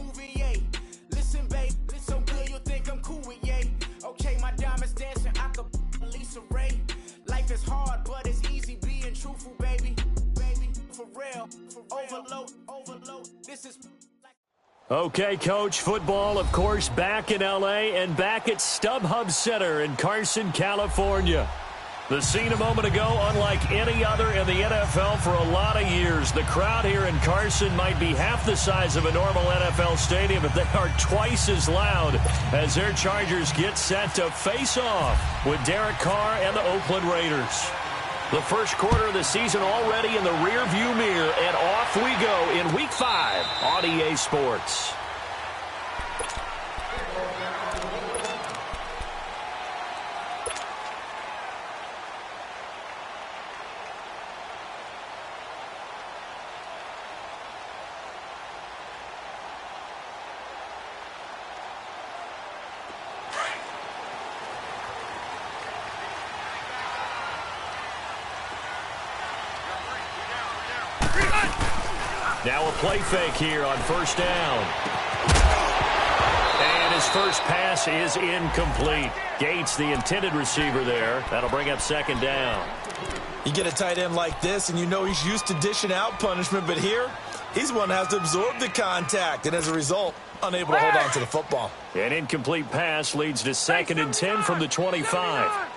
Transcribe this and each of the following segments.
movie, yay. Listen, babe, it's so good you'll think I'm cool with yay. Okay, my diamonds dancing, I could Lisa Ray. Life is hard, but it's easy being truthful, baby. Baby, for real, overload. This is... Okay, Coach, football, of course, back in L.A. and back at StubHub Center in Carson, California. The scene a moment ago, unlike any other in the NFL for a lot of years. The crowd here in Carson might be half the size of a normal NFL stadium, but they are twice as loud as their Chargers get set to face off with Derek Carr and the Oakland Raiders. The first quarter of the season already in the rearview mirror, and off we go in Week 5 on EA Sports. Now a play fake here on first down. And his first pass is incomplete. Gates, the intended receiver there. That'll bring up second down. You get a tight end like this, and you know he's used to dishing out punishment, but here, he's the one that has to absorb the contact, and as a result, unable to hold on to the football. An incomplete pass leads to 2nd and 10 from the 25.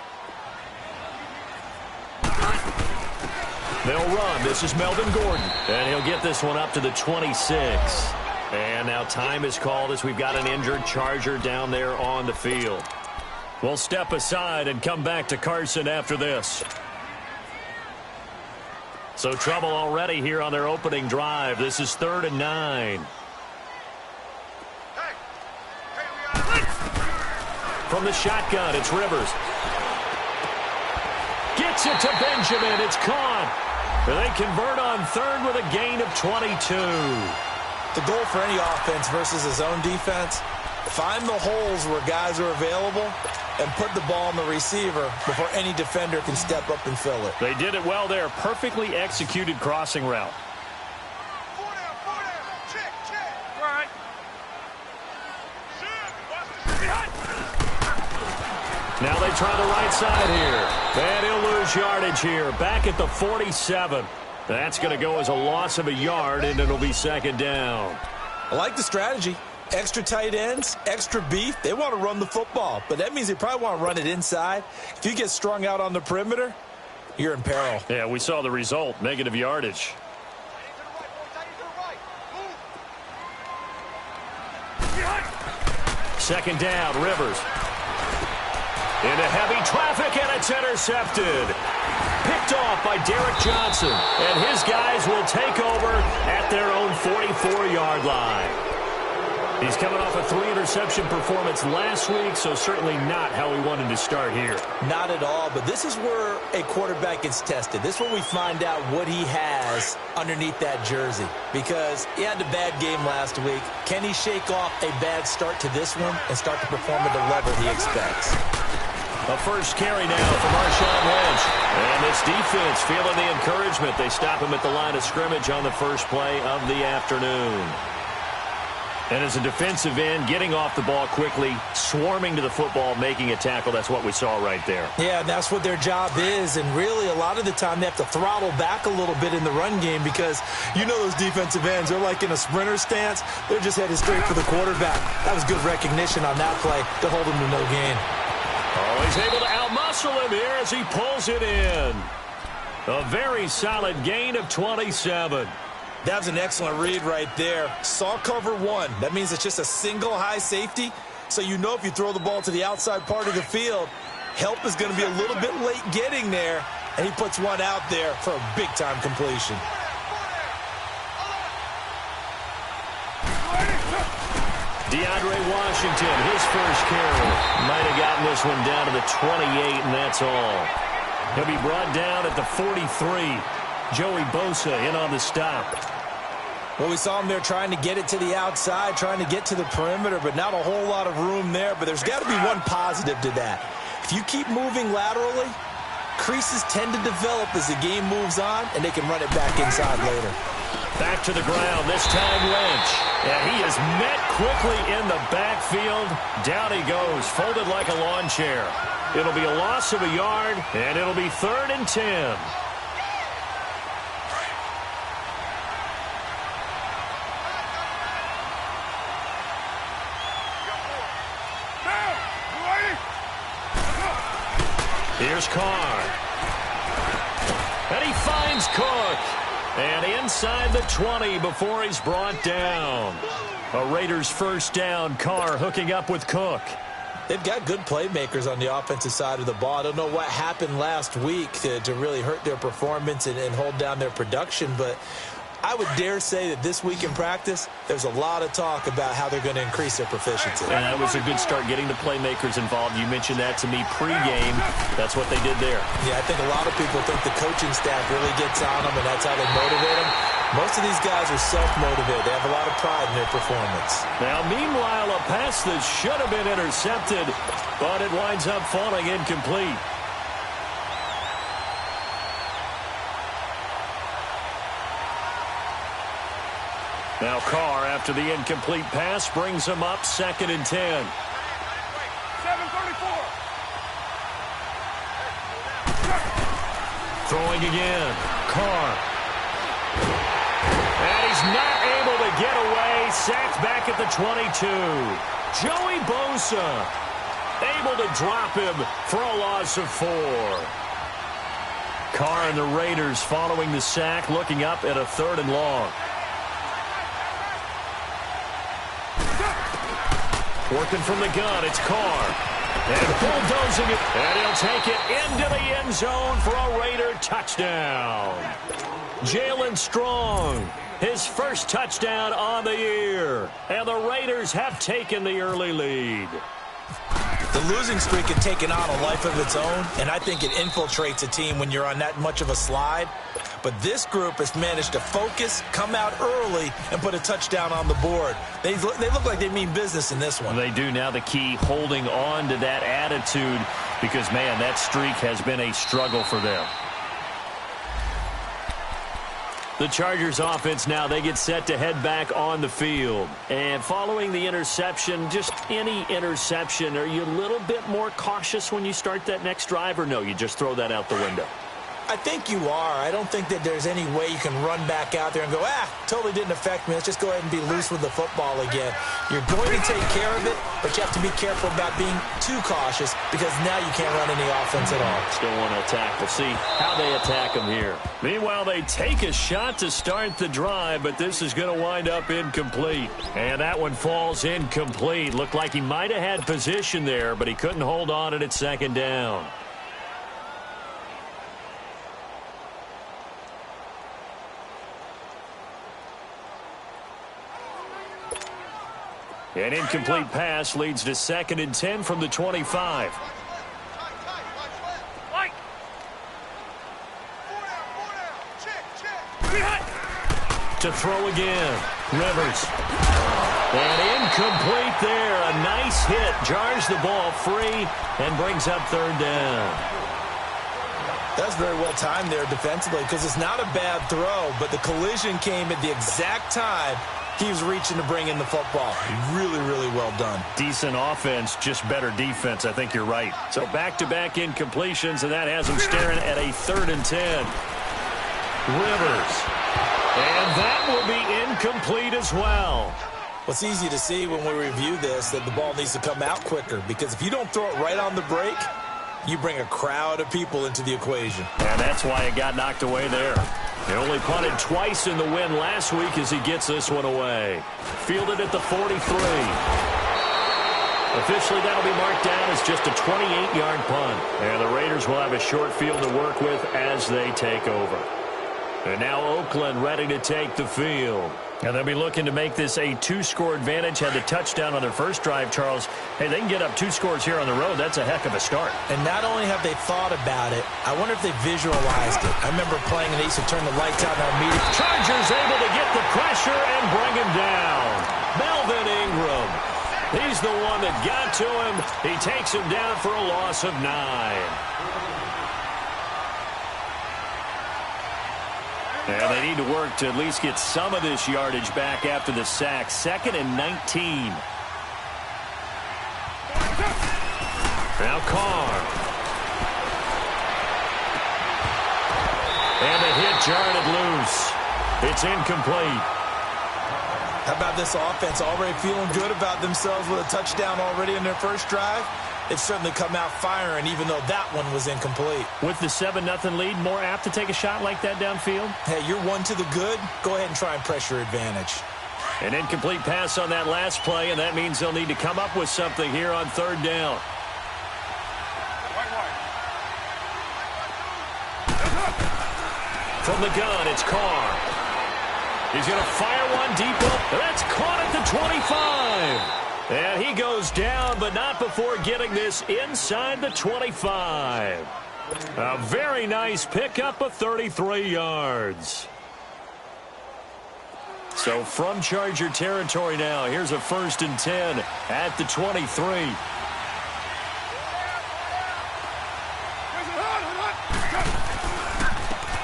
They'll run. This is Melvin Gordon. And he'll get this one up to the 26. And now time is called as we've got an injured Charger down there on the field. We'll step aside and come back to Carson after this. So trouble already here on their opening drive. This is 3rd and 9. From the shotgun, it's Rivers. Gets it to Benjamin. It's caught. They convert on 3rd with a gain of 22. The goal for any offense versus his own defense, find the holes where guys are available and put the ball on the receiver before any defender can step up and fill it. They did it well there. Perfectly executed crossing route. Now they try the right side here. And he'll lose yardage here. Back at the 47. That's going to go as a loss of a yard, and it'll be second down. I like the strategy. Extra tight ends, extra beef. They want to run the football, but that means they probably want to run it inside. If you get strung out on the perimeter, you're in peril. Yeah, we saw the result. Negative yardage. Second down, Rivers. Into heavy traffic, and it's intercepted. Picked off by Derek Johnson. And his guys will take over at their own 44-yard line. He's coming off a 3-interception performance last week, so certainly not how we wanted to start here. Not at all, but this is where a quarterback gets tested. This is where we find out what he has underneath that jersey. Because he had a bad game last week. Can he shake off a bad start to this one and start to perform at the level he expects? A first carry now for Marshawn Lynch. And this defense feeling the encouragement. They stop him at the line of scrimmage on the first play of the afternoon. And as a defensive end, getting off the ball quickly, swarming to the football, making a tackle, that's what we saw right there. Yeah, that's what their job is. And really, a lot of the time, they have to throttle back a little bit in the run game because you know those defensive ends, they're like in a sprinter stance. They're just headed straight for the quarterback. That was good recognition on that play to hold him to no gain. Oh, he's able to outmuscle him here as he pulls it in. A very solid gain of 27. That was an excellent read right there. Saw cover one. That means it's just a single high safety. So you know if you throw the ball to the outside part of the field, help is going to be a little bit late getting there. And he puts one out there for a big-time completion. DeAndre Washington, his first carry. Might have gotten this one down to the 28, and that's all. He'll be brought down at the 43. Joey Bosa in on the stop. Well, we saw him there trying to get it to the outside, trying to get to the perimeter, but not a whole lot of room there. But there's got to be one positive to that. If you keep moving laterally, creases tend to develop as the game moves on, and they can run it back inside later. Back to the ground, this time Lynch. And he is met quickly in the backfield. Down he goes, folded like a lawn chair. It'll be a loss of a yard, and it'll be 3rd and 10. Here's Carr. And he finds Cook. And inside the 20 before he's brought down. A Raiders first down. Carr hooking up with Cook. They've got good playmakers on the offensive side of the ball. I don't know what happened last week to really hurt their performance and hold down their production, but I would dare say that this week in practice, there's a lot of talk about how they're going to increase their proficiency. And that was a good start getting the playmakers involved. You mentioned that to me pregame. That's what they did there. Yeah, I think a lot of people think the coaching staff really gets on them, and that's how they motivate them. Most of these guys are self-motivated. They have a lot of pride in their performance. Now, meanwhile, a pass that should have been intercepted, but it winds up falling incomplete. Now Carr, after the incomplete pass, brings him up 2nd and 10. 7:34. Throwing again. Carr. And he's not able to get away. Sacked back at the 22. Joey Bosa able to drop him for a loss of 4. Carr and the Raiders following the sack, looking up at a 3rd and long. Working from the gun, it's Carr. And bulldozing it, and he'll take it into the end zone for a Raider touchdown. Jalen Strong, his first touchdown on the year. And the Raiders have taken the early lead. The losing streak had taken on a life of its own, and I think it infiltrates a team when you're on that much of a slide. But this group has managed to focus, come out early, and put a touchdown on the board. They look like they mean business in this one. They do. Now the key, holding on to that attitude, because, man, that streak has been a struggle for them. The Chargers offense now, they get set to head back on the field. And following the interception, just any interception, are you a little bit more cautious when you start that next drive, or no, you just throw that out the window? I think you are. I don't think that there's any way you can run back out there and go, totally didn't affect me. Let's just go ahead and be loose with the football again. You're going to take care of it, but you have to be careful about being too cautious because now you can't run any offense at all. Still want to attack. We'll see how they attack them here. Meanwhile, they take a shot to start the drive, but this is going to wind up incomplete. And that one falls incomplete. Looked like he might have had position there, but he couldn't hold on at 2nd down. An incomplete pass leads to 2nd and 10 from the 25. To throw again. Rivers. And incomplete there. A nice hit. Jars the ball free and brings up 3rd down. That's very well timed there defensively because it's not a bad throw, but the collision came at the exact time he was reaching to bring in the football. Really, really well done. Decent offense, just better defense. I think you're right. So back-to-back incompletions, and that has him staring at a 3rd and 10. Rivers. And that will be incomplete as well. Well, it's easy to see when we review this that the ball needs to come out quicker because if you don't throw it right on the break, you bring a crowd of people into the equation. And that's why it got knocked away there. He only punted twice in the win last week as he gets this one away. Fielded at the 43. Officially, that'll be marked down as just a 28-yard punt. And the Raiders will have a short field to work with as they take over. And now Oakland ready to take the field. And they'll be looking to make this a 2-score advantage. Had the touchdown on their first drive, Charles. Hey, they can get up 2 scores here on the road. That's a heck of a start. And not only have they thought about it, I wonder if they visualized it. I remember playing and they used to turn the lights out in our meeting. Chargers able to get the pressure and bring him down. Melvin Ingram. He's the one that got to him. He takes him down for a loss of 9. And they need to work to at least get some of this yardage back after the sack. 2nd and 19. Now Carr. And the hit jarred it loose. It's incomplete. How about this offense already feeling good about themselves with a touchdown already in their first drive? They've certainly come out firing, even though that one was incomplete. With the 7-0 lead, more apt to take a shot like that downfield? Hey, you're one to the good. Go ahead and try and press your advantage. An incomplete pass on that last play, and that means they'll need to come up with something here on 3rd down. From the gun, it's Carr. He's going to fire one deep up. That's caught at the 25. And he goes down, but not before getting this inside the 25. A very nice pickup of 33 yards. So from Charger territory now, here's a 1st and 10 at the 23.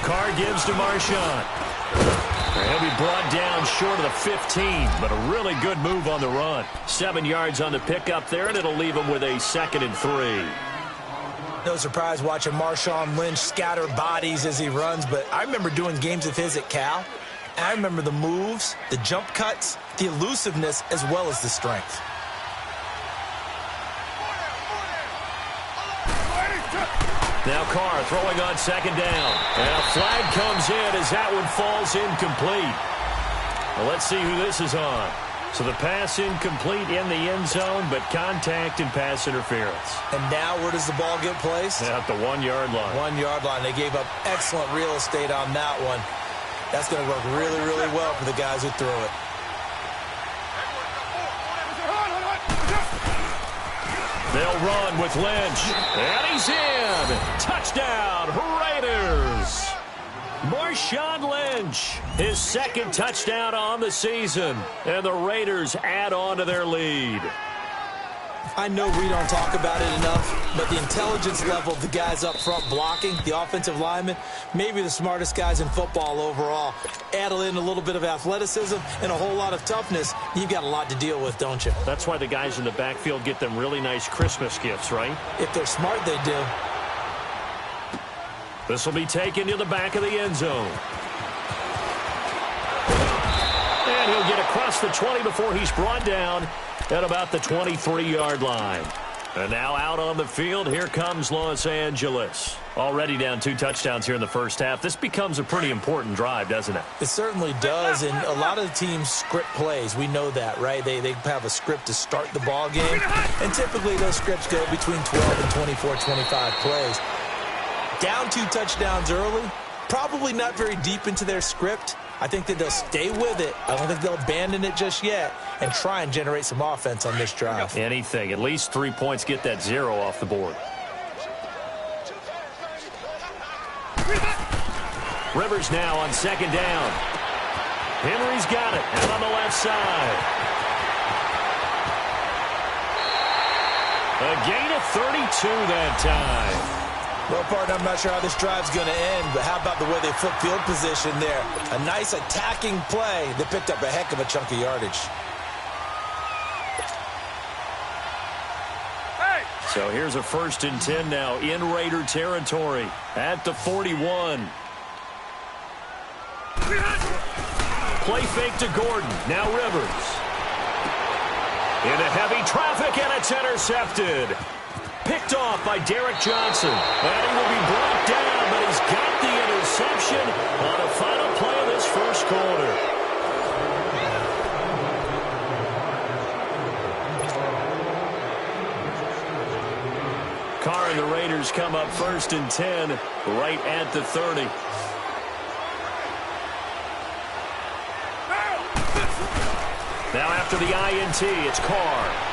Carr gives to Marshawn. He'll be brought down short of the 15, but a really good move on the run. 7 yards on the pickup there, and it'll leave him with a 2nd and 3. No surprise watching Marshawn Lynch scatter bodies as he runs, but I remember doing games of his at Cal. And I remember the moves, the jump cuts, the elusiveness, as well as the strength. Now Carr throwing on 2nd down. And a flag comes in as that one falls incomplete. Well, let's see who this is on. So the pass incomplete in the end zone, but contact and pass interference. And now where does the ball get placed? At the 1-yard line. 1-yard line. They gave up excellent real estate on that one. That's going to work really, really well for the guys who threw it. They'll run with Lynch. And he's in. Touchdown, Raiders. Marshawn Lynch, his 2nd touchdown on the season. And the Raiders add on to their lead. I know we don't talk about it enough, but the intelligence level of the guys up front blocking, the offensive linemen, maybe the smartest guys in football overall. Add in a little bit of athleticism and a whole lot of toughness, you've got a lot to deal with, don't you? That's why the guys in the backfield get them really nice Christmas gifts, right? If they're smart, they do. This will be taken to the back of the end zone. And he'll get across the 20 before he's brought down at about the 23-yard line. And now out on the field, here comes Los Angeles. Already down 2 touchdowns here in the first half. This becomes a pretty important drive, doesn't it? It certainly does, and a lot of the teams script plays. We know that, right? They have a script to start the ball game, and typically those scripts go between 12 and 24, 25 plays. Down 2 touchdowns early, probably not very deep into their script. I think that they'll stay with it. I don't think they'll abandon it just yet and try and generate some offense on this drive. Anything. At least 3 points, get that 0 off the board. Rivers now on 2nd down. Henry's got it out on the left side. A gain of 32 that time. Well, partner, I'm not sure how this drive's going to end, but how about the way they flip field position there? A nice attacking play that picked up a heck of a chunk of yardage. So here's a 1st and 10 now in Raider territory at the 41. Play fake to Gordon. Now Rivers. Into heavy traffic, and it's intercepted. Picked off by Derek Johnson. And he will be brought down, but he's got the interception on the final play of this first quarter. Carr and the Raiders come up 1st and 10 right at the 30. Now after the INT, it's Carr.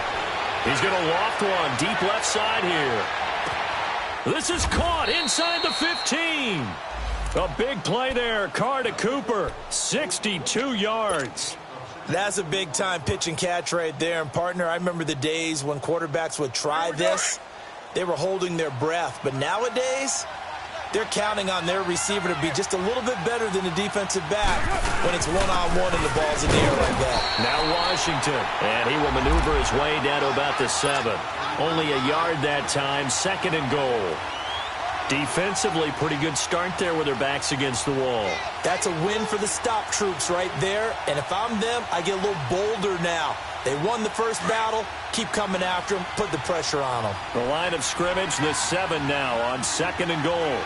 He's going to loft one deep left side here. This is caught inside the 15. A big play there. Carr to Cooper. 62 yards. That's a big-time pitch and catch right there. And, partner, I remember the days when quarterbacks would try this. They were holding their breath. But nowadays, they're counting on their receiver to be just a little bit better than the defensive back when it's one-on-one and the ball's in the air like that. Now Washington, and he will maneuver his way down to about the 7. Only a yard that time, 2nd and goal. Defensively, pretty good start there with their backs against the wall. That's a win for the stop troops right there, and if I'm them, I get a little bolder now. They won the first battle, keep coming after them, put the pressure on them. The line of scrimmage, the 7 now on 2nd and goal.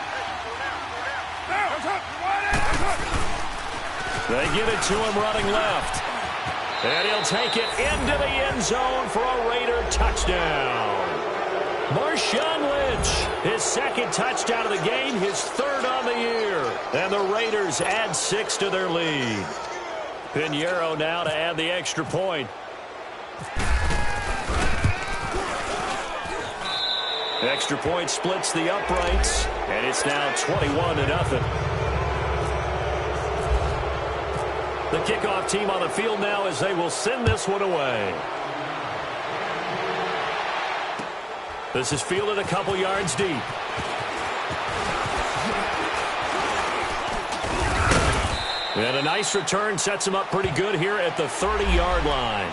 They give it to him running left. And he'll take it into the end zone for a Raider touchdown. Marshawn Lynch, his 2nd touchdown of the game, his 3rd on the year. And the Raiders add 6 to their lead. Pinheiro now to add the extra point. Extra point splits the uprights, and it's now 21-0. The kickoff team on the field now as they will send this one away. This is fielded a couple yards deep. And a nice return sets them up pretty good here at the 30-yard line.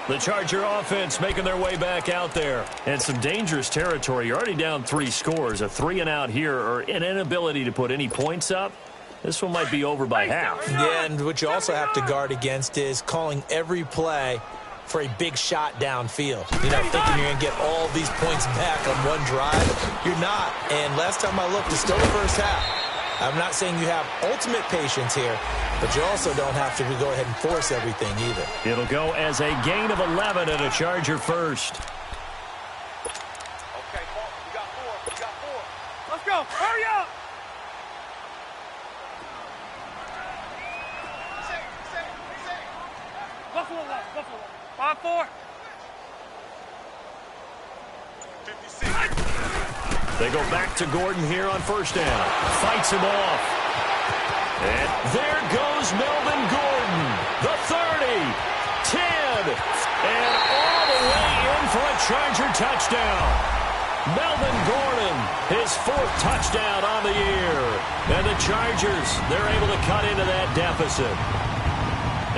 The Charger offense making their way back out there. And some dangerous territory. You're already down 3 scores. A 3-and-out here, or an inability to put any points up. This one might be over by half. Yeah, and what you also have to guard against is calling every play for a big shot downfield. You know, thinking you're going to get all these points back on one drive. You're not. And last time I looked, it's still the first half. I'm not saying you have ultimate patience here, but you also don't have to go ahead and force everything either. It'll go as a gain of 11 and a Charger first. Okay, we got 4. We got 4. Let's go. Hurry up. Buffalo left. Buffalo left. 5-4. 56. They go back to Gordon here on first down. Fights him off. And there goes Melvin Gordon. The 30, 10, and all the way in for a Charger touchdown. Melvin Gordon, his 4th touchdown on the year. And the Chargers, they're able to cut into that deficit.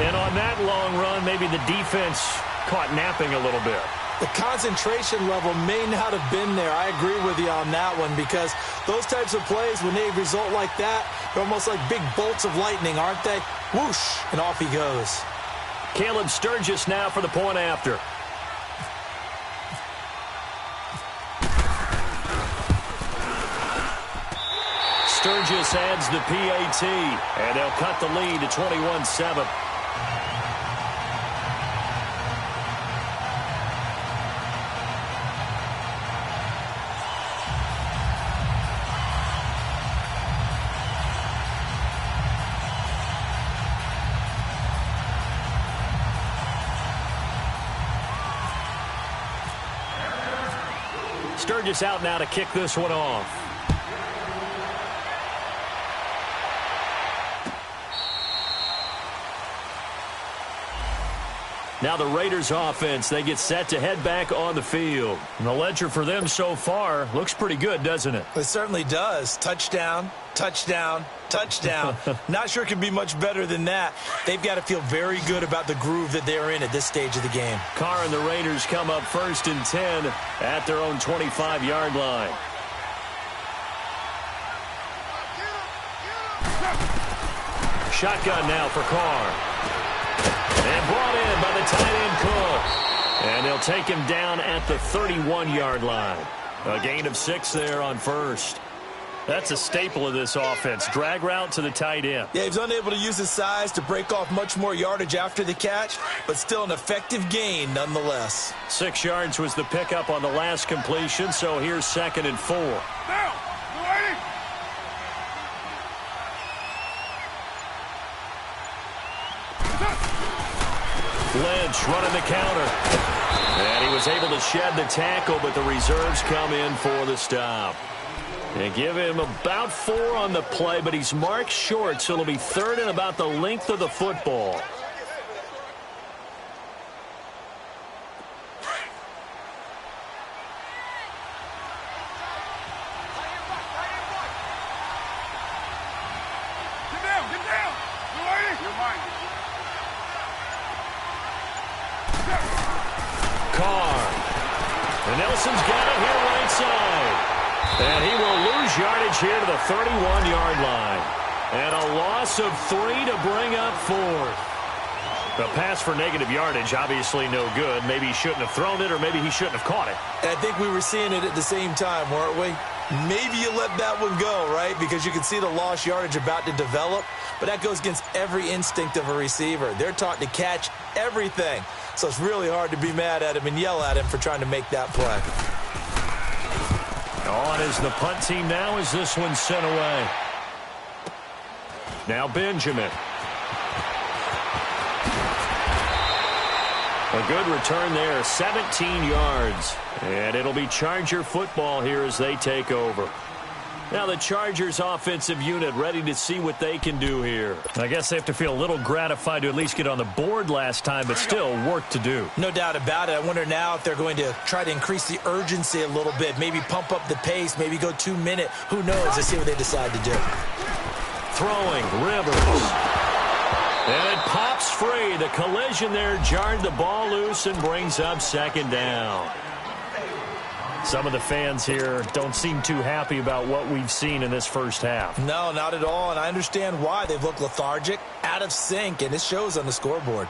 And on that long run, maybe the defense caught napping a little bit. The concentration level may not have been there. I agree with you on that one, because those types of plays, when they result like that, they're almost like big bolts of lightning, aren't they? Whoosh, and off he goes. Caleb Sturgis now for the point after. Sturgis adds the PAT, and they'll cut the lead to 21-7. Sturgis out now to kick this one off. Now the Raiders offense, they get set to head back on the field. And the ledger for them so far looks pretty good, doesn't it? It certainly does. Touchdown, touchdown, touchdown. Not sure it can be much better than that. They've got to feel very good about the groove that they're in at this stage of the game. Carr and the Raiders come up 1st and 10 at their own 25-yard line. Shotgun now for Carr. And brought in by the tight end Cook. And they'll take him down at the 31-yard line. A gain of 6 there on first. That's a staple of this offense. Drag route to the tight end. Yeah, he's unable to use his size to break off much more yardage after the catch, but still an effective gain nonetheless. 6 yards was the pickup on the last completion, so here's 2nd and 4. Now, you ready? Lynch running the counter. And he was able to shed the tackle, but the reserves come in for the stop. And give him about 4 on the play, but he's marked short, so it'll be 3rd and about the length of the football. Carr. And Nelson's got it here right side. And he will lose yardage here to the 31-yard line. And a loss of 3 to bring up 4th. The pass for negative yardage, obviously no good. Maybe he shouldn't have thrown it, or maybe he shouldn't have caught it. And I think we were seeing it at the same time, weren't we? Maybe you let that one go, right? Because you can see the lost yardage about to develop. But that goes against every instinct of a receiver. They're taught to catch everything. So it's really hard to be mad at him and yell at him for trying to make that play. On is the punt team now as this one's sent away. Now Benjamin. A good return there, 17 yards. And it'll be Charger football here as they take over. Now the Chargers offensive unit ready to see what they can do here. I guess they have to feel a little gratified to at least get on the board last time, but still work to do. No doubt about it. I wonder now if they're going to try to increase the urgency a little bit, maybe pump up the pace, maybe go 2-minute. Who knows? Let's see what they decide to do. Throwing, Rivers. And it pops free. The collision there jarred the ball loose and brings up second down. Some of the fans here don't seem too happy about what we've seen in this first half. No, not at all, and I understand why. They've looked lethargic, out of sync, and it shows on the scoreboard.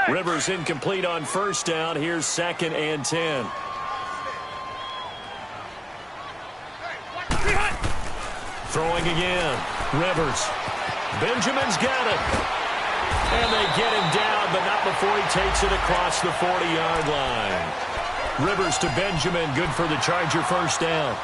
Rivers incomplete on first down. Here's 2nd and 10. Throwing again. Rivers. Benjamin's got it. And they get him down, but not before he takes it across the 40-yard line. Rivers to Benjamin, good for the Charger first down.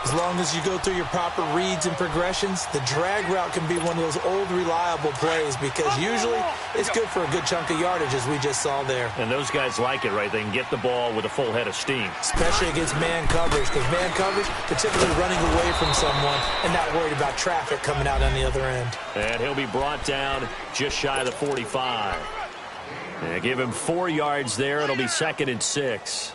As long as you go through your proper reads and progressions, the drag route can be one of those old reliable plays because usually it's good for a good chunk of yardage, as we just saw there. And those guys like it, right? They can get the ball with a full head of steam. Especially against man coverage, because man coverage, they're typically running away from someone and not worried about traffic coming out on the other end. And he'll be brought down just shy of the 45. And give him 4 yards there. It'll be 2nd and 6.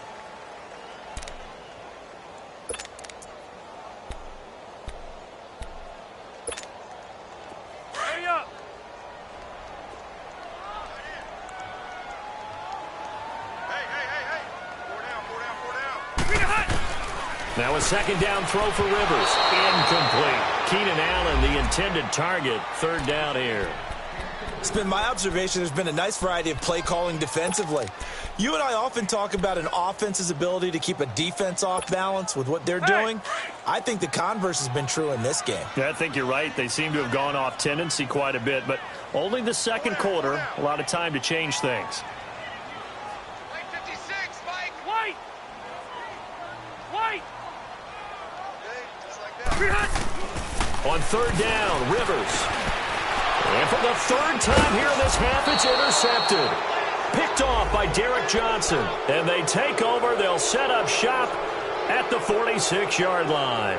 Now a 2nd down throw for Rivers. Incomplete. Keenan Allen, the intended target. 3rd down here. It's been my observation there's been a nice variety of play calling defensively. You and I often talk about an offense's ability to keep a defense off balance with what they're doing. I think the converse has been true in this game. Yeah, I think you're right. They seem to have gone off tendency quite a bit, but only the second quarter. A lot of time to change things. On 3rd down, Rivers. And for the 3rd time here in this half, it's intercepted. Picked off by Derek Johnson. And they take over. They'll set up shop at the 46-yard line.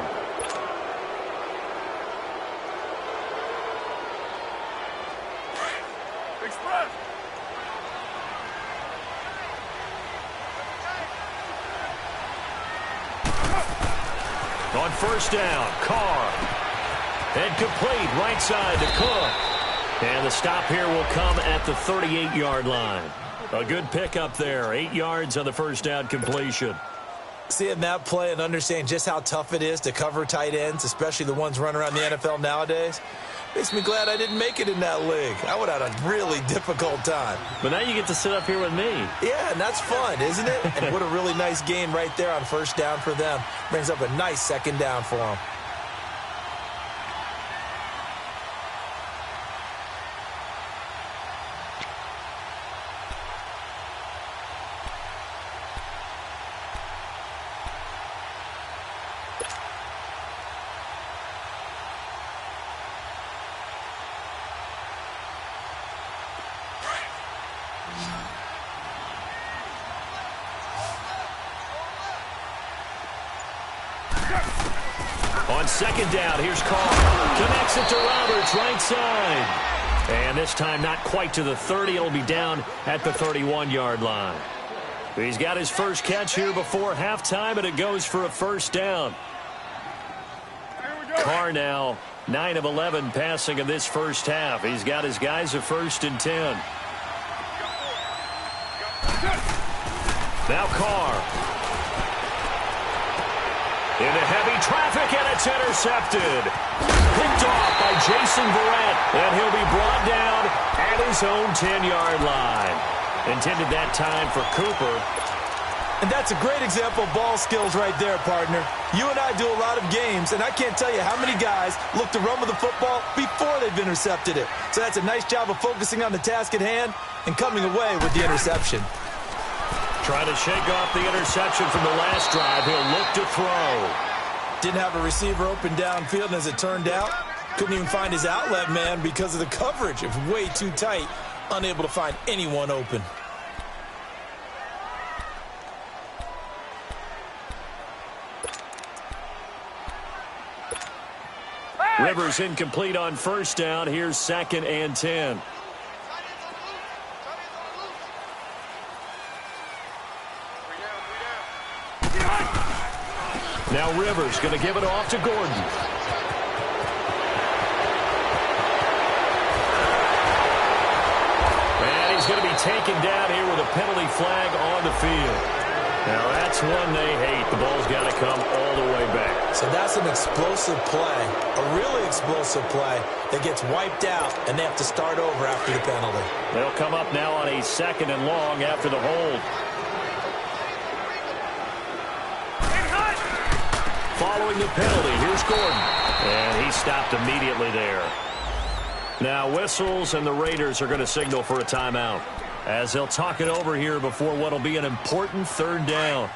On 1st down, Carr. And complete right side to Cook. And the stop here will come at the 38-yard line. A good pickup there. 8 yards on the 1st down completion. Seeing that play and understanding just how tough it is to cover tight ends, especially the ones running around the NFL nowadays, makes me glad I didn't make it in that league. I would have had a really difficult time. But now you get to sit up here with me. Yeah, and that's fun, isn't it? And what a really nice game right there on 1st down for them. Brings up a nice 2nd down for them. On 2nd down, here's Carr. Connects it to Roberts, right side. And this time not quite to the 30. It'll be down at the 31-yard line. He's got his first catch here before halftime, and it goes for a 1st down. Carr now 9 of 11 passing in this first half. He's got his guys at 1st and 10. Now Carr. Into heavy traffic, and it's intercepted. Picked off by Jason Verrett, and he'll be brought down at his own 10-yard line. Intended that time for Cooper. And that's a great example of ball skills right there, partner. You and I do a lot of games, and I can't tell you how many guys look to run with the football before they've intercepted it. So that's a nice job of focusing on the task at hand and coming away with the interception. Trying to shake off the interception from the last drive. He'll look to throw. Didn't have a receiver open downfield, and as it turned out, couldn't even find his outlet man because of the coverage. It was way too tight, unable to find anyone open. Rivers incomplete on 1st down. Here's 2nd and 10. Now Rivers going to give it off to Gordon. And he's going to be taken down here with a penalty flag on the field. Now that's one they hate. The ball's got to come all the way back. So that's an explosive play, a really explosive play that gets wiped out, and they have to start over after the penalty. They'll come up now on a 2nd and long after the hold. Following the penalty, here's Gordon. And he stopped immediately there. Now whistles, and the Raiders are going to signal for a timeout, as they'll talk it over here before what will be an important 3rd down.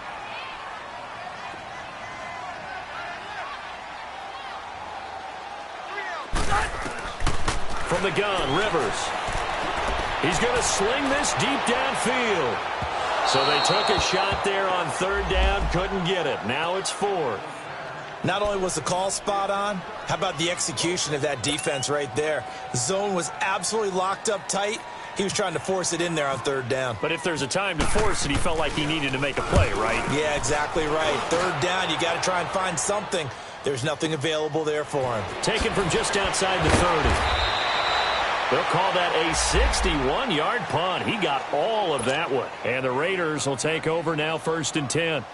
From the gun, Rivers. He's going to sling this deep downfield. So they took a shot there on 3rd down, couldn't get it. Now it's 4th. Not only was the call spot on, how about the execution of that defense right there? The zone was absolutely locked up tight. He was trying to force it in there on 3rd down. But if there's a time to force it, he felt like he needed to make a play, right? Yeah, exactly right. 3rd down, you got to try and find something. There's nothing available there for him. Taken from just outside the 30. They'll call that a 61-yard punt. He got all of that one. And the Raiders will take over now 1st and 10.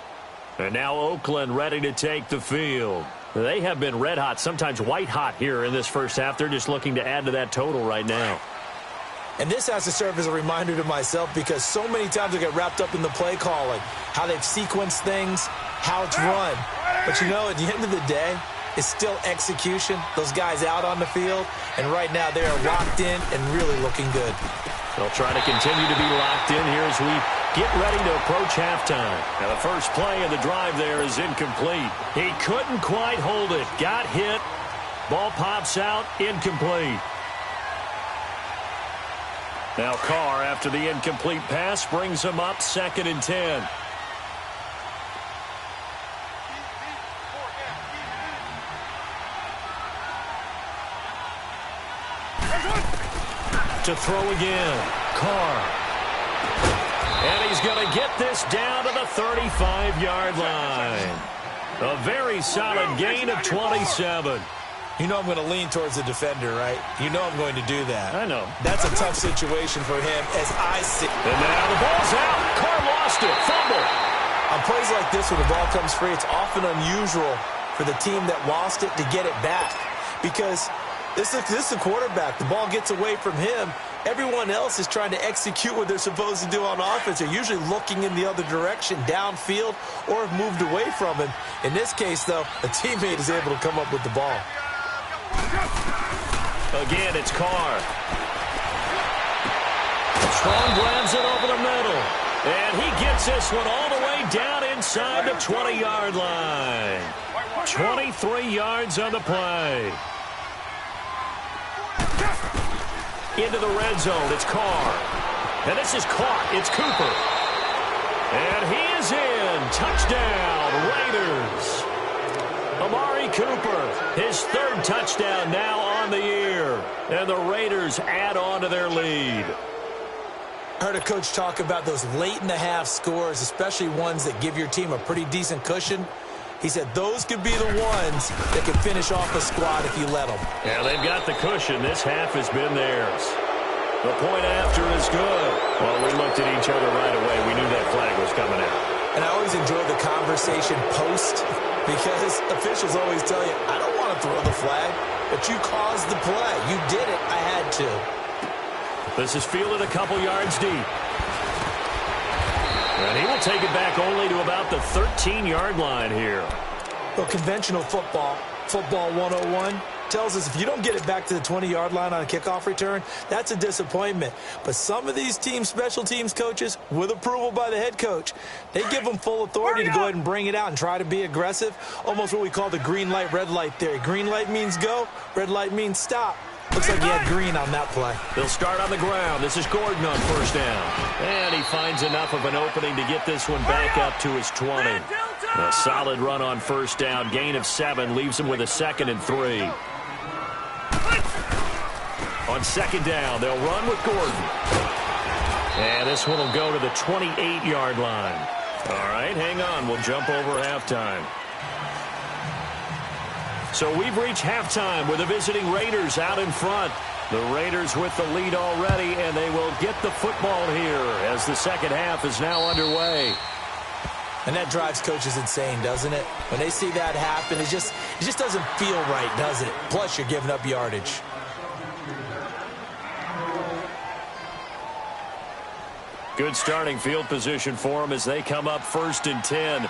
And now Oakland ready to take the field. They have been red hot, sometimes white hot here in this first half. They're just looking to add to that total right now. And this has to serve as a reminder to myself, because so many times I get wrapped up in the play calling, how they've sequenced things, how it's run. But you know, at the end of the day, it's still execution. Those guys out on the field, and right now they are locked in and really looking good. They'll try to continue to be locked in here as we get ready to approach halftime. Now the first play of the drive there is incomplete. He couldn't quite hold it. Got hit. Ball pops out. Incomplete. Now Carr, after the incomplete pass, brings him up 2nd and 10. To throw again. Carr. And he's going to get this down to the 35-yard line. A very solid gain of 27. You know I'm going to lean towards the defender, right? You know I'm going to do that. I know. That's a tough situation for him, as I see. And now the ball's out. Carr lost it. Fumble. On plays like this, when the ball comes free, it's often unusual for the team that lost it to get it back. Because this is the quarterback. The ball gets away from him. Everyone else is trying to execute what they're supposed to do on offense. They're usually looking in the other direction, downfield, or have moved away from him. In this case, though, a teammate is able to come up with the ball. Again, it's Carr. Strong grabs it over the middle. And he gets this one all the way down inside the 20-yard line. 23 yards on the play. Into the red zone, it's Carr. And this is caught, it's Cooper. And he is in. Touchdown, Raiders. Amari Cooper, his 3rd touchdown now on the year. And the Raiders add on to their lead. I heard a coach talk about those late-in-the-half scores, especially ones that give your team a pretty decent cushion. He said those could be the ones that could finish off a squad if you let them. Yeah, they've got the cushion. This half has been theirs. The point after is good. Well, we looked at each other right away. We knew that flag was coming out. And I always enjoy the conversation post because officials always tell you, I don't want to throw the flag, but you caused the play. You did it. I had to. This is fielded a couple yards deep. And he will take it back only to about the 13-yard line here. Well, conventional football 101, tells us if you don't get it back to the 20-yard line on a kickoff return, that's a disappointment. But some of these teams, special teams coaches, with approval by the head coach, they give them full authority to go ahead and bring it out and try to be aggressive. Almost what we call the green light, red light theory. Green light means go, red light means stop. Looks like he had green on that play. They'll start on the ground. This is Gordon on first down. And he finds enough of an opening to get this one back up to his 20. A solid run on first down. Gain of 7 leaves him with a 2nd and 3. On second down, they'll run with Gordon. And this one will go to the 28-yard line. All right, hang on. We'll jump over halftime. So we've reached halftime with the visiting Raiders out in front. The Raiders with the lead already, and they will get the football here as the second half is now underway. And that drives coaches insane, doesn't it? When they see that happen, it just doesn't feel right, does it? Plus, you're giving up yardage. Good starting field position for them as they come up 1st and 10.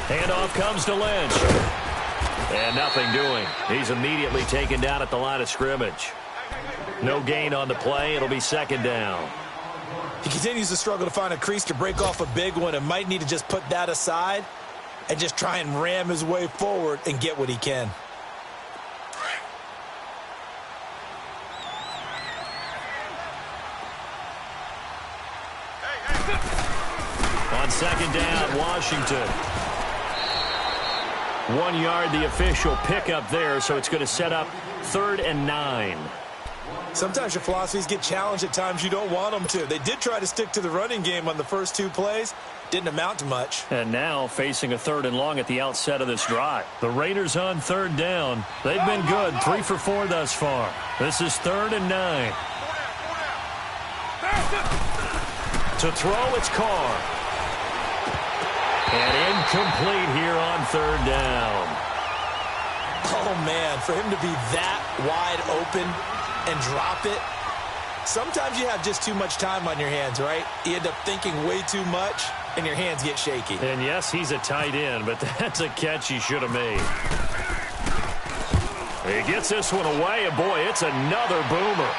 Handoff comes to Lynch. And nothing doing. He's immediately taken down at the line of scrimmage. No gain on the play. It'll be second down. He continues to struggle to find a crease to break off a big one and might need to just put that aside and just try and ram his way forward and get what he can. On second down, Washington. 1 yard, the official pickup there, so it's going to set up 3rd and 9. Sometimes your philosophies get challenged at times you don't want them to. They did try to stick to the running game on the first 2 plays. Didn't amount to much. And now facing a 3rd and long at the outset of this drive. The Raiders on 3rd down. They've been good, 3 for 4 thus far. This is 3rd and 9. To throw, it's Carr. And incomplete here on 3rd down. Oh, man, for him to be that wide open and drop it. Sometimes you have just too much time on your hands, right? You end up thinking way too much, and your hands get shaky. And, yes, he's a tight end, but that's a catch he should have made. He gets this one away, and, boy, it's another boomer.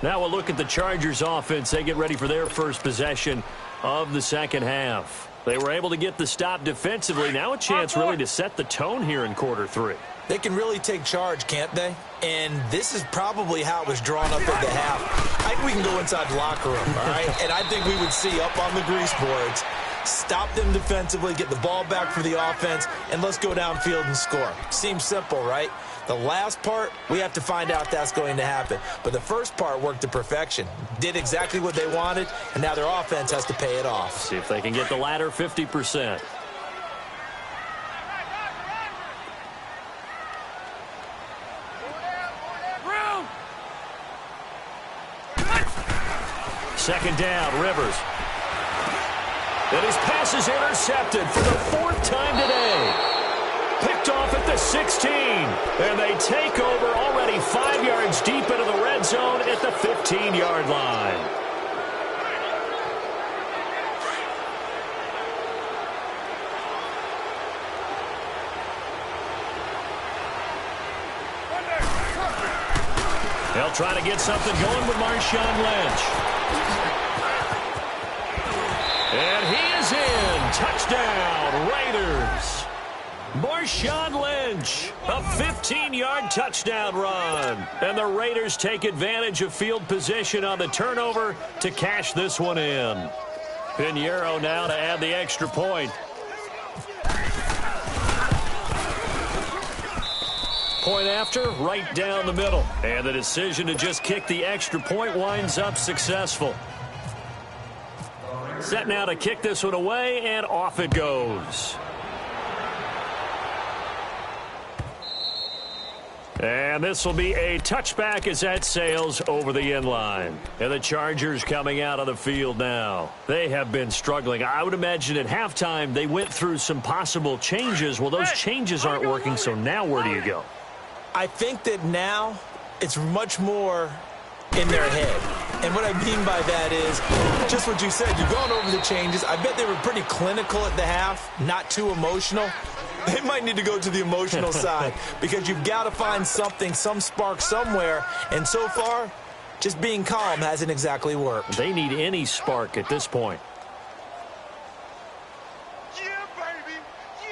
Now we'll look at the Chargers offense. They get ready for their first possession of the second half. They were able to get the stop defensively. Now a chance really to set the tone here in quarter 3. They can really take charge, can't they? And this is probably how it was drawn up at the half. I think we can go inside the locker room, all right? And I think we would see up on the grease boards, stop them defensively, get the ball back for the offense, and let's go downfield and score. Seems simple, right? The last part, we have to find out if that's going to happen. But the first part worked to perfection. Did exactly what they wanted, and now their offense has to pay it off. See if they can get the latter 50%. Second down, Rivers. And his pass is intercepted for the 4th time today. Picked off at the 16. And they take over already 5 yards deep into the red zone at the 15-yard line. They'll try to get something going with Marshawn Lynch. And he is in. Touchdown, Raiders. Marshawn Lynch, a 15-yard touchdown run. And the Raiders take advantage of field position on the turnover to cash this one in. Pinheiro now to add the extra point. point after, right down the middle. And the decision to just kick the extra point winds up successful. Set now to kick this one away, and off it goes. And this will be a touchback as that sails over the end line. And the Chargers coming out of the field now. They have been struggling. I would imagine at halftime they went through some possible changes. Well, those changes aren't working, so now where do you go? I think that now it's much more in their head. And what I mean by that is just what you said. You've gone over the changes. I bet they were pretty clinical at the half, not too emotional. They might need to go to the emotional side because you've got to find something, some spark somewhere. And so far, just being calm hasn't exactly worked. They need any spark at this point. Yeah, baby.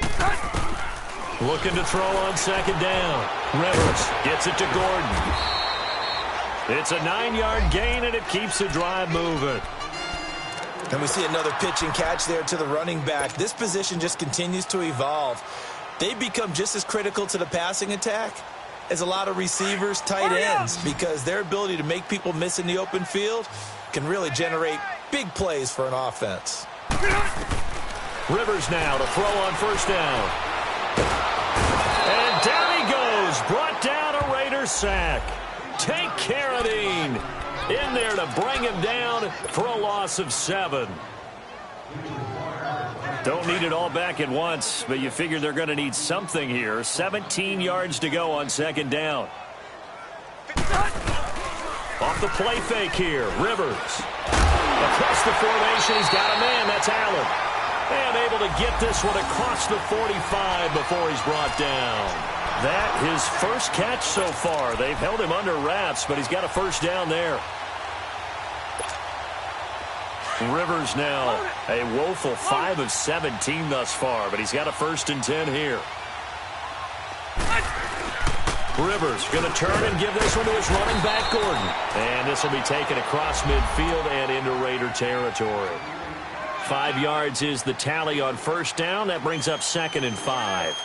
Yeah. Looking to throw on second down. Rivers gets it to Gordon. It's a 9-yard gain, and it keeps the drive moving. And we see another pitch and catch there to the running back. This position just continues to evolve. They've become just as critical to the passing attack as a lot of receivers, tight ends, because their ability to make people miss in the open field can really generate big plays for an offense. Rivers now to throw on first down. And down he goes. Brought down a Raiders sack. Take Carradine in there to bring him down for a loss of 7. Don't need it all back at once, but you figure they're going to need something here. 17 yards to go on second down. Off the play fake here. Rivers. Across the formation, he's got a man. That's Allen. And able to get this one across the 45 before he's brought down. That his first catch so far. They've held him under wraps, but he's got a first down there. Rivers now a woeful 5 of 17 thus far, but he's got a 1st and 10 here. Rivers going to turn and give this one to his running back, Gordon. And this will be taken across midfield and into Raider territory. 5 yards is the tally on first down. That brings up 2nd and 5.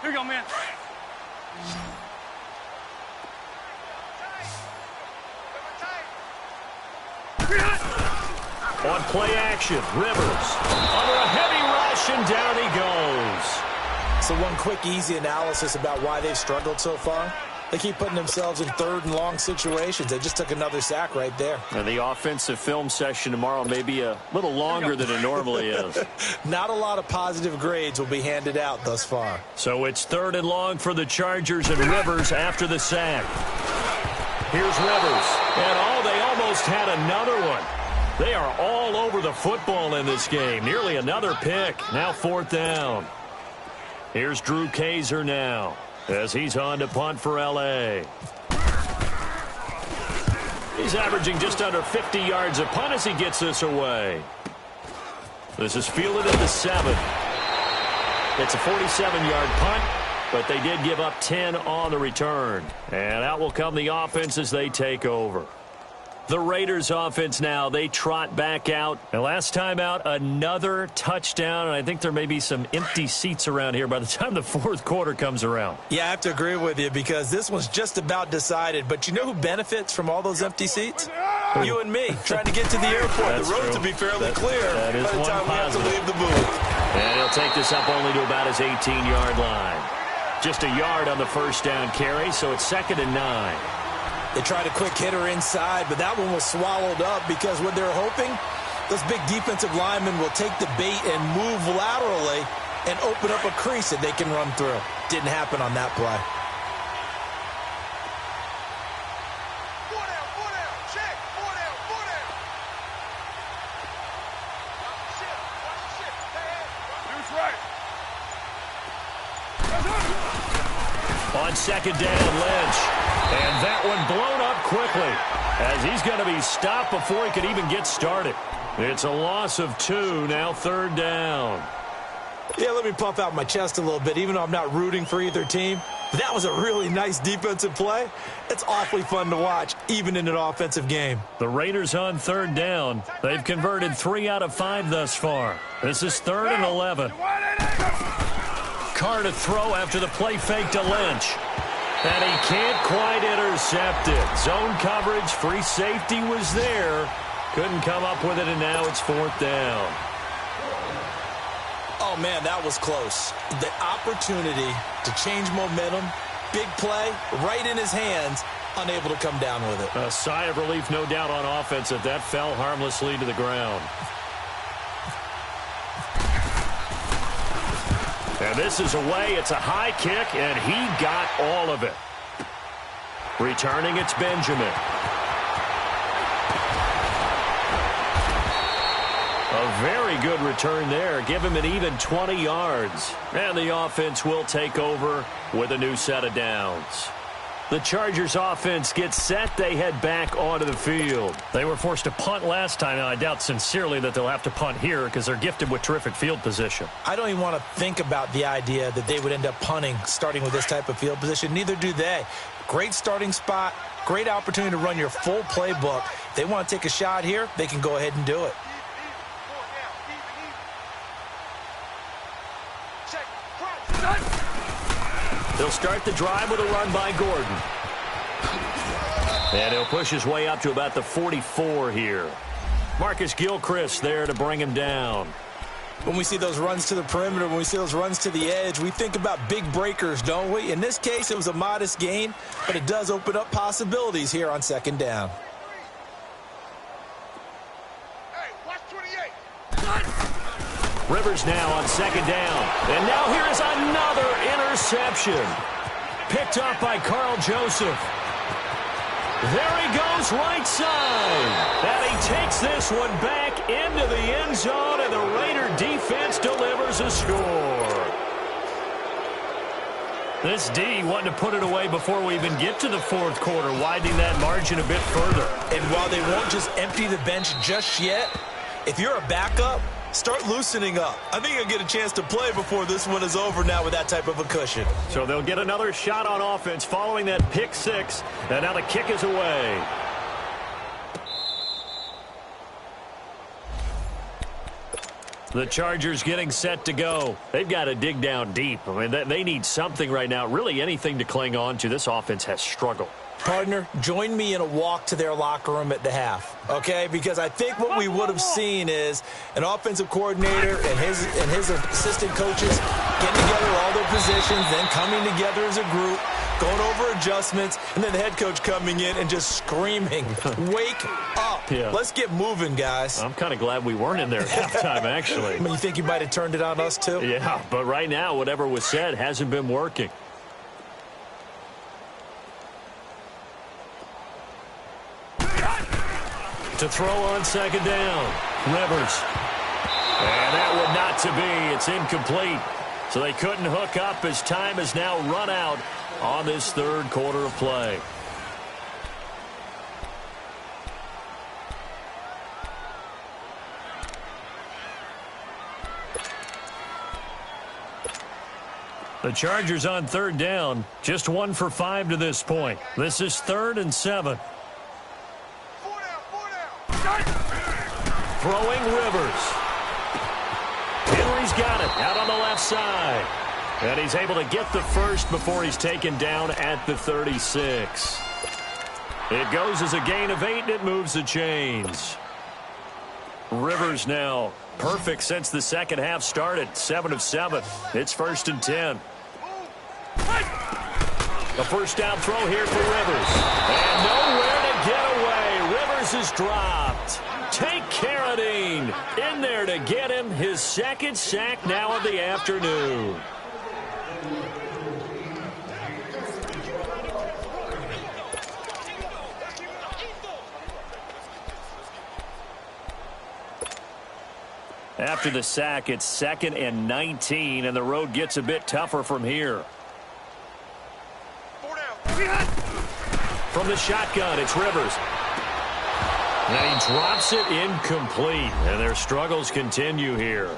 Here you go, man. On play action, Rivers under a heavy rush, and down he goes. So one quick, easy analysis about why they've struggled so far. They keep putting themselves in 3rd and long situations. They just took another sack right there. And the offensive film session tomorrow may be a little longer than it normally is. Not a lot of positive grades will be handed out thus far. So it's 3rd and long for the Chargers, and Rivers after the sack. Here's Rivers. And they almost had another one. They are all over the football in this game. Nearly another pick. Now 4th down. Here's Drew Kaiser now as he's on to punt for L.A. He's averaging just under 50 yards a punt as he gets this away. This is fielded at the 7. It's a 47-yard punt, but they did give up 10 on the return. And out will come the offense as they take over. The Raiders offense now, they trot back out. And last time out, another touchdown. And I think there may be some empty seats around here by the time the 4th quarter comes around. Yeah, I have to agree with you because this one's just about decided. But you know who benefits from all those empty seats? You and me, trying to get to the airport. That's the road true. to be fairly clear that is by the one time we have to positive. leave the booth. And he'll take this up only to about his 18-yard line. Just a yard on the first down carry, so it's 2nd and 9. They tried a quick hitter inside, but that one was swallowed up because what they're hoping, those big defensive linemen will take the bait and move laterally and open up a crease that they can run through. Didn't happen on that play. Four down, check. Four down. Watch the ship. Dude's right. On second down, Lynch. And that one blown up quickly as he's going to be stopped before he could even get started. It's a loss of 2, now 3rd down. Yeah, let me puff out my chest a little bit, even though I'm not rooting for either team. But that was a really nice defensive play. It's awfully fun to watch, even in an offensive game. The Raiders on third down. They've converted 3 out of 5 thus far. This is 3rd and 11. Carr to throw after the play fake to Lynch. And he can't quite intercept it. Zone coverage, free safety was there. Couldn't come up with it, and now it's 4th down. Oh, man, that was close. The opportunity to change momentum, big play, right in his hands, unable to come down with it. A sigh of relief, no doubt, on offense if that fell harmlessly to the ground. And this is away. It's a high kick, and he got all of it. Returning, it's Benjamin. A very good return there. Give him an even 20 yards. And the offense will take over with a new set of downs. The Chargers offense gets set. They head back onto the field. They were forced to punt last time, and I doubt sincerely that they'll have to punt here because they're gifted with terrific field position. I don't even want to think about the idea that they would end up punting starting with this type of field position. Neither do they. Great starting spot, great opportunity to run your full playbook. If they want to take a shot here, they can go ahead and do it. They'll start the drive with a run by Gordon. And he'll push his way up to about the 44 here. Marcus Gilchrist there to bring him down. When we see those runs to the perimeter, when we see those runs to the edge, we think about big breakers, don't we? In this case, it was a modest gain, but it does open up possibilities here on 2nd down. Hey, watch 28. Rivers now on 2nd down. And now here is another interception. Picked up by Carl Joseph. There he goes right side. And he takes this one back into the end zone, and the Raider defense delivers a score. This D wanting to put it away before we even get to the 4th quarter, widening that margin a bit further. And while they won't just empty the bench just yet, if you're a backup, start loosening up. I think you'll get a chance to play before this one is over now with that type of a cushion. So they'll get another shot on offense following that pick 6, and now the kick is away. The Chargers getting set to go. They've got to dig down deep. I mean, they need something right now, really anything to cling on to. This offense has struggled. Partner, join me in a walk to their locker room at the half, okay? Because I think what we would have seen is an offensive coordinator and his assistant coaches getting together all their positions, then coming together as a group, going over adjustments, and then the head coach coming in and just screaming, wake up. Yeah. Let's get moving, guys. I'm kind of glad we weren't in there at halftime, actually. I mean, you think you might have turned it on us, too? Yeah, but right now, whatever was said hasn't been working. To throw on 2nd down. Rivers. And that would not to be. It's incomplete. So they couldn't hook up as time has now run out on this 3rd quarter of play. The Chargers on 3rd down. Just 1 for 5 to this point. This is 3rd and 7. Throwing Rivers. Henry's got it out on the left side. And he's able to get the first before he's taken down at the 36. It goes as a gain of 8, and it moves the chains. Rivers now perfect since the second half started. 7 of 7. It's 1st and 10. The first down throw here for Rivers. And nowhere to get away. Rivers is dropped. Take Carradine in there to get him his 2nd sack now of the afternoon. After the sack, it's 2nd and 19, and the road gets a bit tougher from here. From the shotgun, it's Rivers. And he drops it incomplete, and their struggles continue here.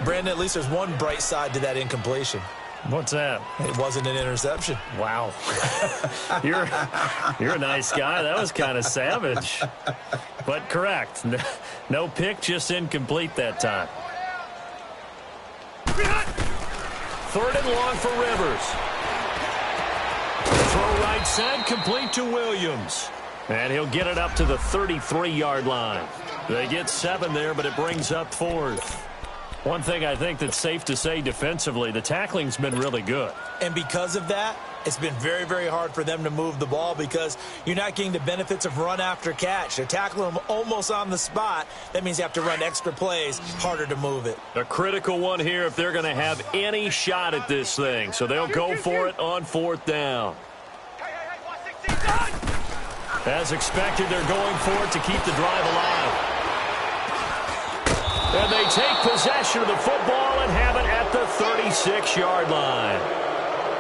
Brandon, at least there's one bright side to that incompletion. What's that? It wasn't an interception. Wow. You're a nice guy. That was kind of savage. But correct. No pick, just incomplete that time. 3rd and long for Rivers. Throw right side, complete to Williams. And he'll get it up to the 33-yard line. They get 7 there, but it brings up 4th. One thing I think that's safe to say defensively, the tackling's been really good. And because of that, it's been very, very hard for them to move the ball because you're not getting the benefits of run after catch. They're tackling them almost on the spot. That means you have to run extra plays, harder to move it. A critical one here if they're going to have any shot at this thing. So they'll go for it on 4th down. As expected, they're going for it to keep the drive alive. And they take possession of the football and have it at the 36-yard line.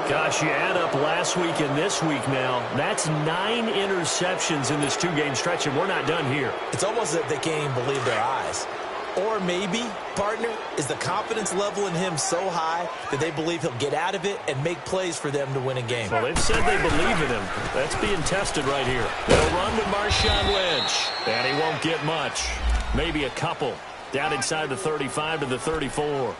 Gosh, you add up last week and this week now, that's 9 interceptions in this 2-game stretch, and we're not done here. It's almost as if they can't even believe their eyes. Or maybe, partner, is the confidence level in him so high that they believe he'll get out of it and make plays for them to win a game. Well, they've said they believe in him. That's being tested right here. They'll run with Marshawn Lynch, and he won't get much. Maybe a couple. Down inside the 35 to the 34.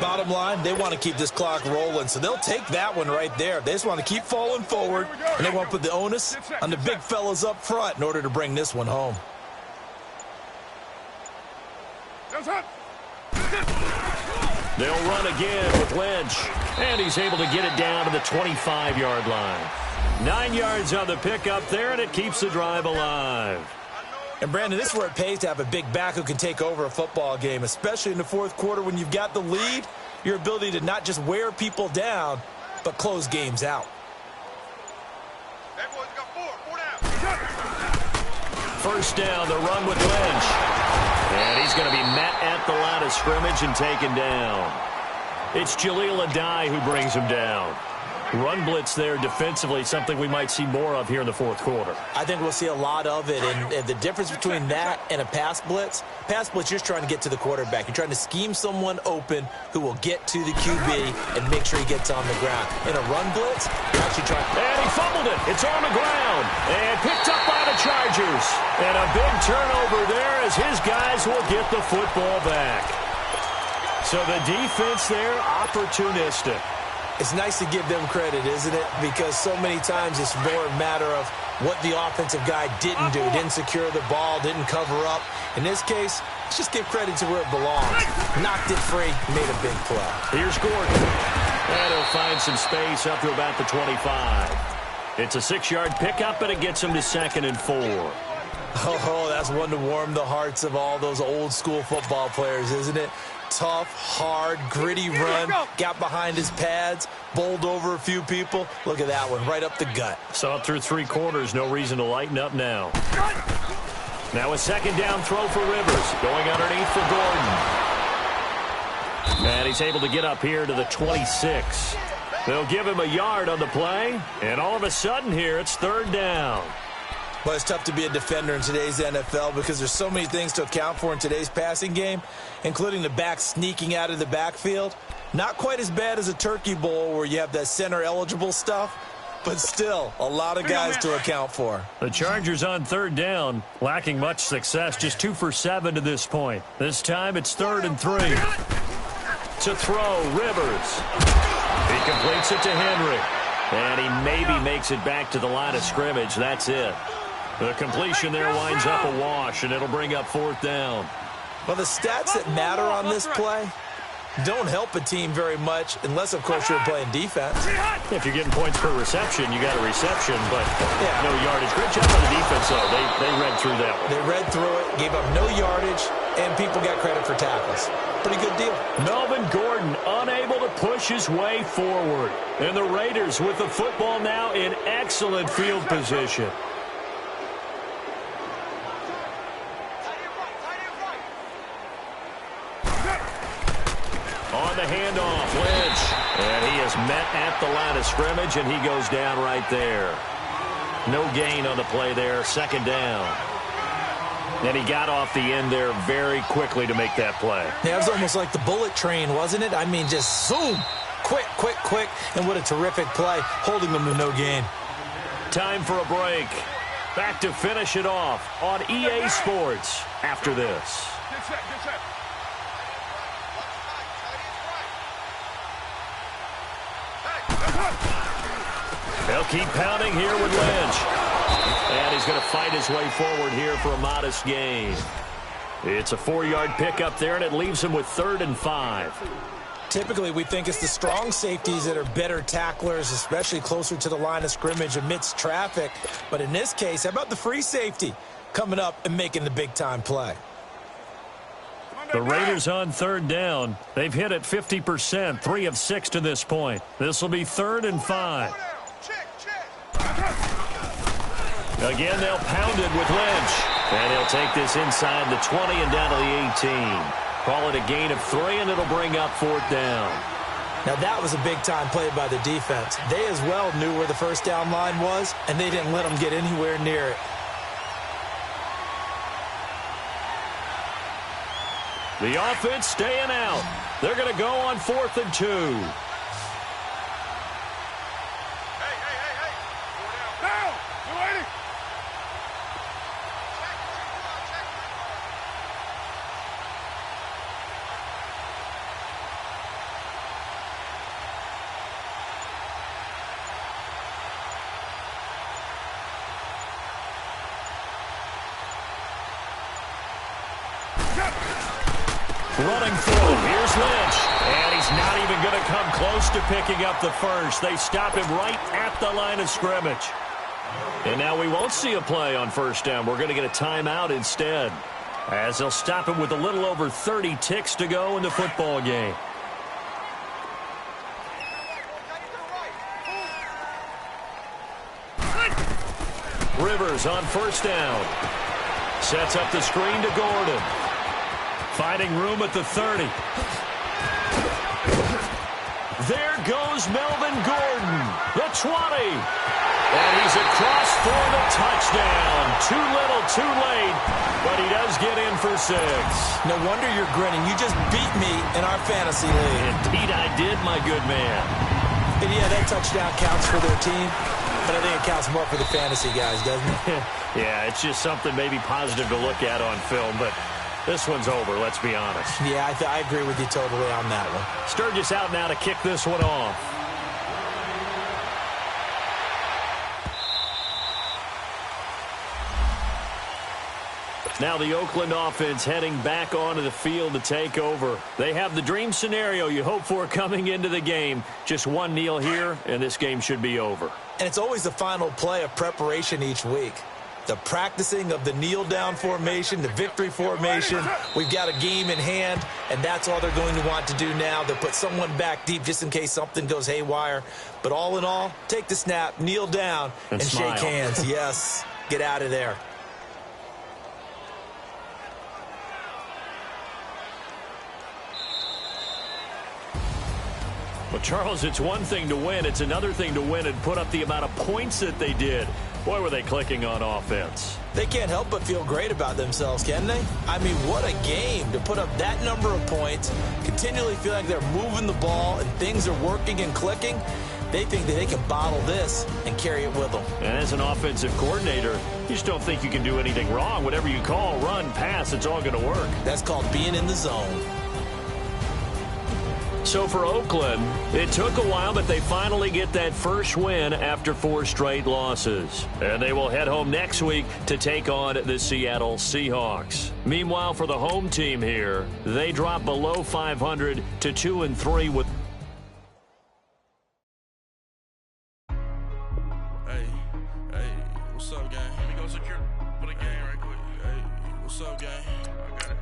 Bottom line, they want to keep this clock rolling, so they'll take that one right there. They just want to keep falling forward, and they want to put the onus on the big fellas up front in order to bring this one home. They'll run again with Lynch, and he's able to get it down to the 25-yard line. 9 yards on the pickup there, and it keeps the drive alive. And, Brandon, this is where it pays to have a big back who can take over a football game, especially in the 4th quarter when you've got the lead, your ability to not just wear people down, but close games out. First down, the run with Lynch. And he's going to be met at the line of scrimmage and taken down. It's Jaleel Adai who brings him down. Run blitz there defensively, something we might see more of here in the 4th quarter. I think we'll see a lot of it, and the difference between that and a pass blitz, you're just trying to get to the quarterback. You're trying to scheme someone open who will get to the QB and make sure he gets on the ground. In a run blitz, you're actually trying. And he fumbled it. It's on the ground and picked up by the Chargers. And a big turnover there as his guys will get the football back. So the defense there, opportunistic. It's nice to give them credit, isn't it? Because so many times it's more a matter of what the offensive guy didn't do. Didn't secure the ball, didn't cover up. In this case, let's just give credit to where it belongs. Knocked it free, made a big play. Here's Gordon. And he'll find some space up to about the 25. It's a 6-yard pickup, and it gets him to 2nd and 4. Oh, that's one to warm the hearts of all those old-school football players, isn't it? Tough, hard, gritty run, got behind his pads, bowled over a few people. Look at that one, right up the gut. Saw it through 3 quarters, no reason to lighten up now. Now a 2nd down throw for Rivers, going underneath for Gordon. And he's able to get up here to the 26. They'll give him a yard on the play, and all of a sudden here, it's 3rd down. But it's tough to be a defender in today's NFL because there's so many things to account for in today's passing game, including the back sneaking out of the backfield. Not quite as bad as a turkey bowl where you have that center-eligible stuff, but still a lot of guys to account for. The Chargers on 3rd down, lacking much success, just 2 for 7 to this point. This time it's 3rd and 3. To throw, Rivers. He completes it to Henry. And he maybe makes it back to the line of scrimmage. That's it. The completion there winds up a wash, and it'll bring up 4th down. Well, the stats that matter on this play don't help a team very much unless, of course, you're playing defense. If you're getting points per reception, you got a reception, but no yardage. Great job on the defense, though. They read through that one. They read through it, gave up no yardage, and people got credit for tackles. Pretty good deal. Melvin Gordon unable to push his way forward. And the Raiders with the football now in excellent field position. On the handoff, Lynch. And he is met at the line of scrimmage, and he goes down right there. No gain on the play there, 2nd down. And he got off the end there very quickly to make that play. Yeah, it was almost like the bullet train, wasn't it? I mean, just zoom. Quick, quick, quick. And what a terrific play, holding them to no gain. Time for a break. Back to finish it off on EA Sports after this. Get set, get set. They'll keep pounding here with Lynch. And he's going to fight his way forward here for a modest gain. It's a 4-yard pickup there, and it leaves him with 3rd and 5. Typically, we think it's the strong safeties that are better tacklers, especially closer to the line of scrimmage amidst traffic. But in this case, how about the free safety coming up and making the big-time play? The Raiders on 3rd down. They've hit it 50%, 3 of 6 to this point. This will be 3rd and 5. Again, they'll pound it with Lynch. And he'll take this inside the 20 and down to the 18. Call it a gain of 3, and it'll bring up 4th down. Now, that was a big-time play by the defense. They as well knew where the first down line was, and they didn't let them get anywhere near it. The offense staying out. They're going to go on 4th and 2. Down! You ready? Running forward, here's Lynch. And he's not even going to come close to picking up the first. They stop him right at the line of scrimmage. And now we won't see a play on 1st down. We're going to get a timeout instead, as they'll stop him with a little over 30 ticks to go in the football game. Rivers on 1st down. Sets up the screen to Gordon. Finding room at the 30. There goes Melvin Gordon, the 20. And he's across for the touchdown. Too little, too late, but he does get in for 6. No wonder you're grinning. You just beat me in our fantasy league. Indeed I did, my good man. And yeah, that touchdown counts for their team, but I think it counts more for the fantasy guys, doesn't it? Yeah, it's just something maybe positive to look at on film, but this one's over, let's be honest. Yeah, I agree with you totally on that one. Sturgis out now to kick this one off. Now the Oakland offense heading back onto the field to take over. They have the dream scenario you hope for coming into the game. Just one kneel here, and this game should be over. And it's always the final play of preparation each week. The practicing of the kneel-down formation, the victory formation. We've got a game in hand, and that's all they're going to want to do now. They'll put someone back deep just in case something goes haywire. But all in all, take the snap, kneel down, and shake hands. Yes, get out of there. Well, Charles, it's one thing to win. It's another thing to win and put up the amount of points that they did. Boy, were they clicking on offense. They can't help but feel great about themselves, can they? I mean, what a game to put up that number of points, continually feel like they're moving the ball and things are working and clicking. They think that they can bottle this and carry it with them. And as an offensive coordinator, you just don't think you can do anything wrong. Whatever you call, run, pass, it's all going to work. That's called being in the zone. So for Oakland, it took a while, but they finally get that first win after 4 straight losses. And they will head home next week to take on the Seattle Seahawks. Meanwhile, for the home team here, they drop below 500 to 2-3 with... Hey, what's up, gang? Let me go secure for the game right quick. Hey, what's up, gang? I got it.